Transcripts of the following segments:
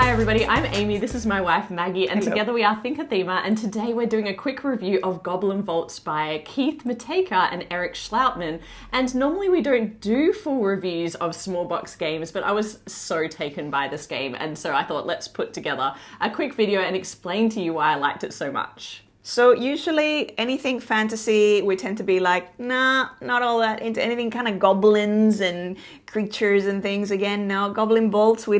Hi everybody, I'm Amy, this is my wife Maggie, and together we are ThinkerThemer, and today we're doing a quick review of Goblin Vaults by Keith Matejka and Eric Schlautman. And normally we don't do full reviews of small box games, but I was so taken by this game, and so I thought let's put together a quick video and explain to you why I liked it so much. So usually anything fantasy, we tend to be like, nah, not all that into anything kind of goblins and creatures and things. Again, no, Goblin Vaults, we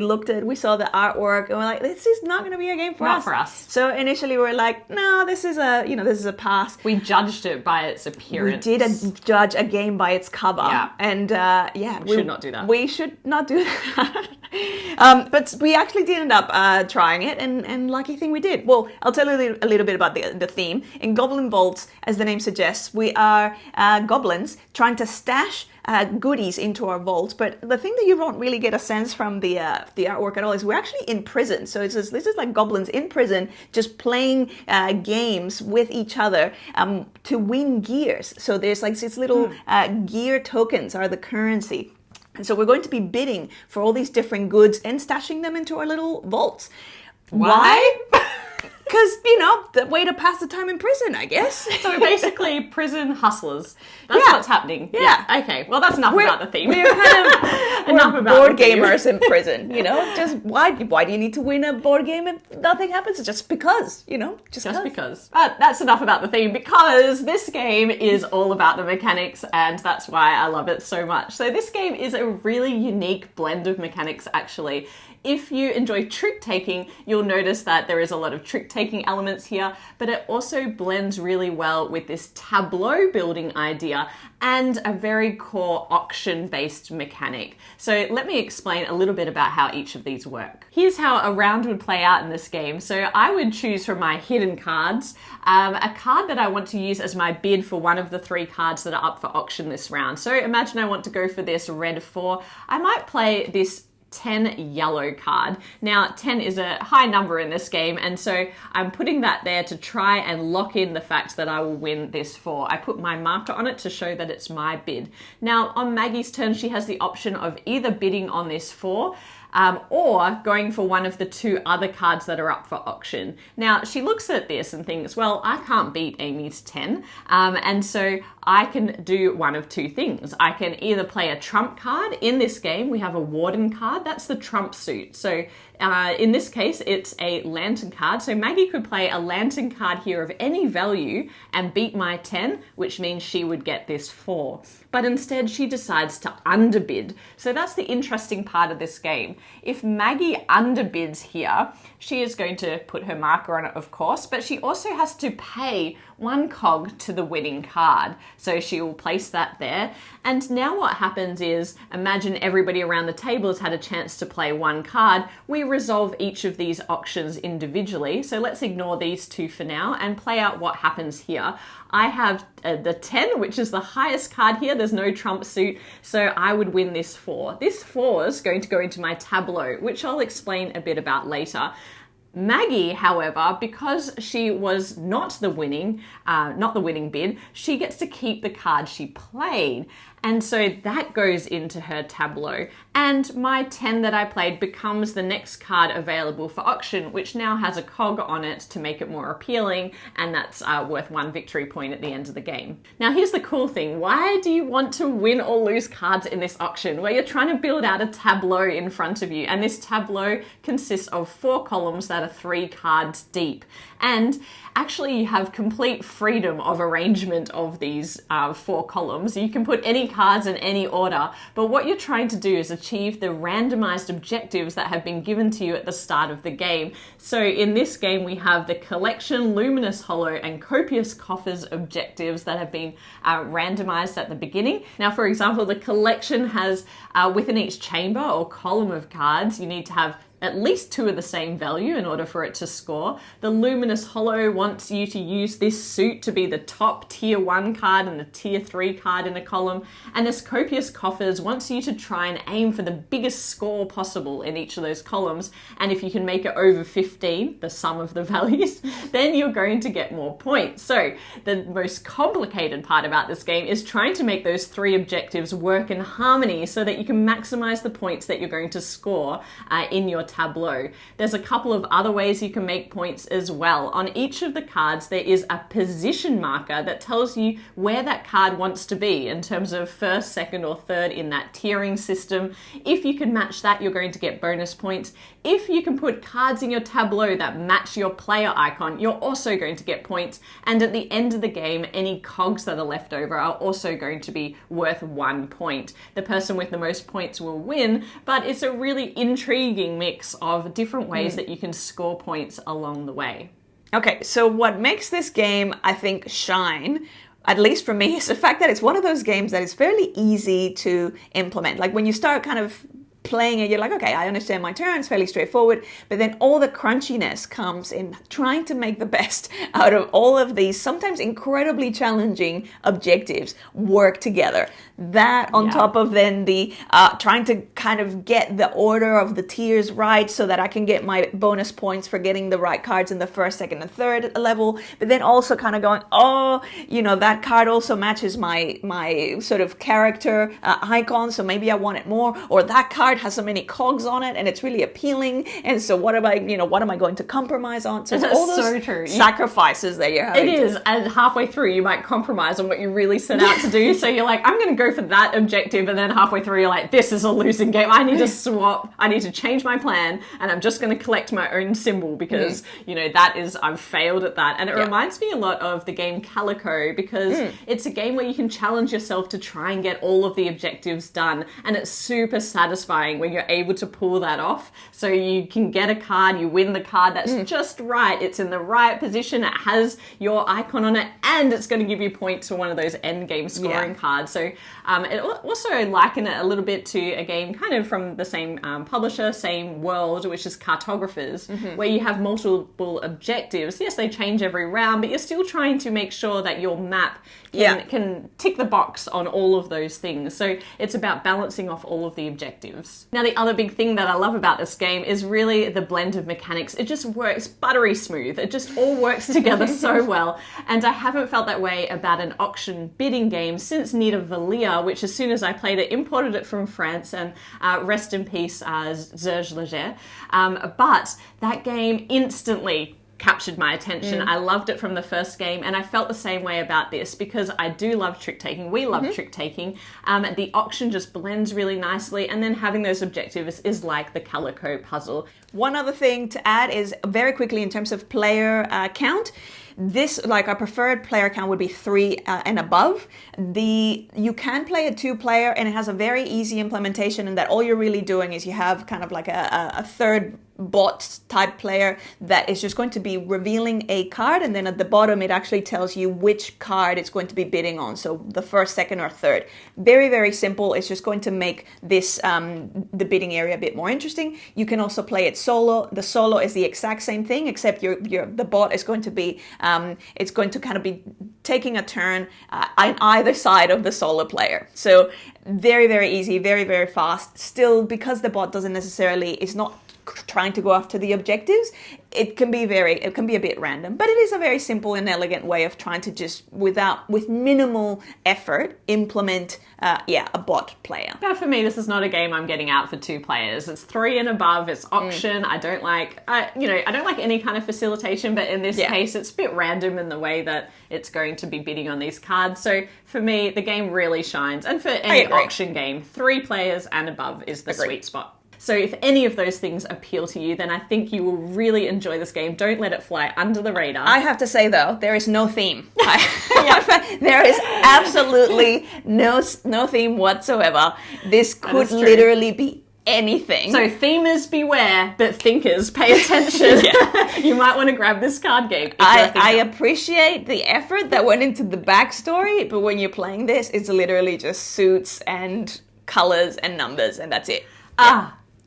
saw the artwork and we're like, this is not going to be a game for us. Not for us. So initially we're like, no, this is a pass. We judged it by its appearance. We did judge a game by its cover. Yeah. And we should not do that. We should not do that. But we actually did end up trying it, and lucky thing we did. Well, I'll tell you a little bit about the theme. In Goblin Vaults, as the name suggests, we are goblins trying to stash goodies into our vault. But the thing that you don't really get a sense from the artwork at all is we're actually in prison. So this is like goblins in prison, just playing games with each other to win gears. So there's like these little gear tokens are the currency. And so we're going to be bidding for all these different goods and stashing them into our little vaults. Why? Because, the way to pass the time in prison, I guess. So basically, prison hustlers. That's what's happening. Yeah. Okay, well that's enough about the theme. We're kind of enough about board gamers in prison, Just why do you need to win a board game if nothing happens? Just because, just because. But that's enough about the theme, because this game is all about the mechanics, and that's why I love it so much. So this game is a really unique blend of mechanics, actually. If you enjoy trick-taking, you'll notice that there is a lot of trick-taking elements here, but it also blends really well with this tableau building idea and a very core auction-based mechanic. So let me explain a little bit about how each of these work. Here's how a round would play out in this game. So I would choose from my hidden cards a card that I want to use as my bid for one of the 3 cards that are up for auction this round. So imagine I want to go for this red 4. I might play this 10 yellow card. Now 10 is a high number in this game, and so I'm putting that there to try and lock in the fact that I will win this 4. I put my marker on it to show that it's my bid. Now on Maggie's turn, she has the option of either bidding on this 4 or going for one of the 2 other cards that are up for auction. Now, she looks at this and thinks, well, I can't beat Amy's 10, and so I can do one of 2 things. I can either play a trump card. In this game, we have a warden card. That's the trump suit. So in this case, it's a lantern card. So Maggie could play a lantern card here of any value and beat my 10, which means she would get this 4. But instead, she decides to underbid. So that's the interesting part of this game. If Maggie underbids here, she is going to put her marker on it, of course, but she also has to pay 1 cog to the winning card. So she will place that there. And now what happens is, imagine everybody around the table has had a chance to play 1 card. We resolve each of these auctions individually. So let's ignore these 2 for now and play out what happens here. I have the 10, which is the highest card here. There's no trump suit, so I would win this 4. This 4 is going to go into my tableau, which I'll explain a bit about later. Maggie, however, because she was not the winning bid, she gets to keep the card she played. And so that goes into her tableau. And my 10 that I played becomes the next card available for auction, which now has a cog on it to make it more appealing, and that's worth 1 victory point at the end of the game. Now here's the cool thing. Why do you want to win or lose cards in this auction? Where you're trying to build out a tableau in front of you, and this tableau consists of 4 columns that are 3 cards deep. And actually you have complete freedom of arrangement of these 4 columns. You can put any cards in any order, but what you're trying to do is achieve the randomized objectives that have been given to you at the start of the game. So in this game we have the collection, luminous hollow, and copious coffers objectives that have been randomized at the beginning. Now for example, the collection has within each chamber or column of cards, you need to have at least 2 of the same value in order for it to score. The Luminous Hollow wants you to use this suit to be the top tier 1 card and the tier 3 card in a column. And this Copious Coffers wants you to try and aim for the biggest score possible in each of those columns. And if you can make it over 15, the sum of the values, then you're going to get more points. So the most complicated part about this game is trying to make those 3 objectives work in harmony so that you can maximize the points that you're going to score in your tableau. There's a couple of other ways you can make points as well. On each of the cards, there is a position marker that tells you where that card wants to be in terms of first, second, or third in that tiering system. If you can match that, you're going to get bonus points. If you can put cards in your tableau that match your player icon, you're also going to get points. And at the end of the game, any cogs that are left over are also going to be worth 1 point. The person with the most points will win, but it's a really intriguing mix of different ways that you can score points along the way. Okay, so what makes this game, I think, shine, at least for me, is the fact that it's one of those games that is fairly easy to implement. Like when you start kind of playing it, you're like, okay, I understand my turns, fairly straightforward, but then all the crunchiness comes in trying to make the best out of all of these sometimes incredibly challenging objectives work together. That on top of then the trying to kind of get the order of the tiers right so that I can get my bonus points for getting the right cards in the first, second, and third level, but then also kind of going, oh, you know, that card also matches my sort of character icon, so maybe I want it more, or that card has so many cogs on it and it's really appealing, and so what am I going to compromise on? So it's all those so true. Sacrifices that you're having. It is, and halfway through you might compromise on what you really set out to do. So you're like, I'm going to go for that objective, and then halfway through you're like, this is a losing game. I need to swap. I need to change my plan, and I'm just going to collect my own symbol because I've failed at that. And it reminds me a lot of the game Calico, because it's a game where you can challenge yourself to try and get all of the objectives done, and it's super satisfying when you're able to pull that off. So you can get a card, you win the card that's just right, it's in the right position, it has your icon on it, and it's going to give you points for one of those end game scoring cards. So it also liken it a little bit to a game kind of from the same publisher, same world, which is Cartographers, where you have multiple objectives. Yes, they change every round, but you're still trying to make sure that your map can tick the box on all of those things. So it's about balancing off all of the objectives. Now, the other big thing that I love about this game is really the blend of mechanics. It just works buttery smooth. It just all works together so well. And I haven't felt that way about an auction bidding game since Nidavellir, which as soon as I played it, imported it from France, and rest in peace, Serge Leger. But that game instantly captured my attention. I loved it from the first game, and I felt the same way about this because I do love trick-taking. We love trick-taking. The auction just blends really nicely, and then having those objectives is like the Calico puzzle. One other thing to add is very quickly in terms of player count. This, like our preferred player count would be 3 and above. You can play a 2-player, and it has a very easy implementation in that all you're really doing is you have kind of like a third bot type player that is just going to be revealing a card, and then at the bottom it actually tells you which card it's going to be bidding on, so the first, second, or third. Very, very simple. It's just going to make this the bidding area a bit more interesting. You can also play it solo. The solo is the exact same thing, except the bot is going to be it's going to kind of be taking a turn on either side of the solo player. So very, very easy, very, very fast. Still, because the bot is not trying to go after the objectives, it can be a bit random, but it is a very simple and elegant way of trying to just with minimal effort implement a bot player. But for me, this is not a game I'm getting out for 2 players. It's 3 and above. It's auction. I don't like any kind of facilitation, but in this case, it's a bit random in the way that it's going to be bidding on these cards. So for me, the game really shines. And for any auction game, 3 players and above is the sweet spot. So if any of those things appeal to you, then I think you will really enjoy this game. Don't let it fly under the radar. I have to say, though, there is no theme. There is absolutely no theme whatsoever. This could literally be anything. So themers beware, but thinkers pay attention. You might want to grab this card game. I appreciate the effort that went into the backstory, but when you're playing this, it's literally just suits and colors and numbers, and that's it.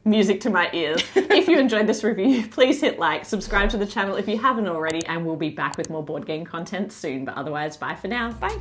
Music to my ears. If you enjoyed this review, please hit like, subscribe to the channel if you haven't already, and we'll be back with more board game content soon. But otherwise, bye for now. Bye.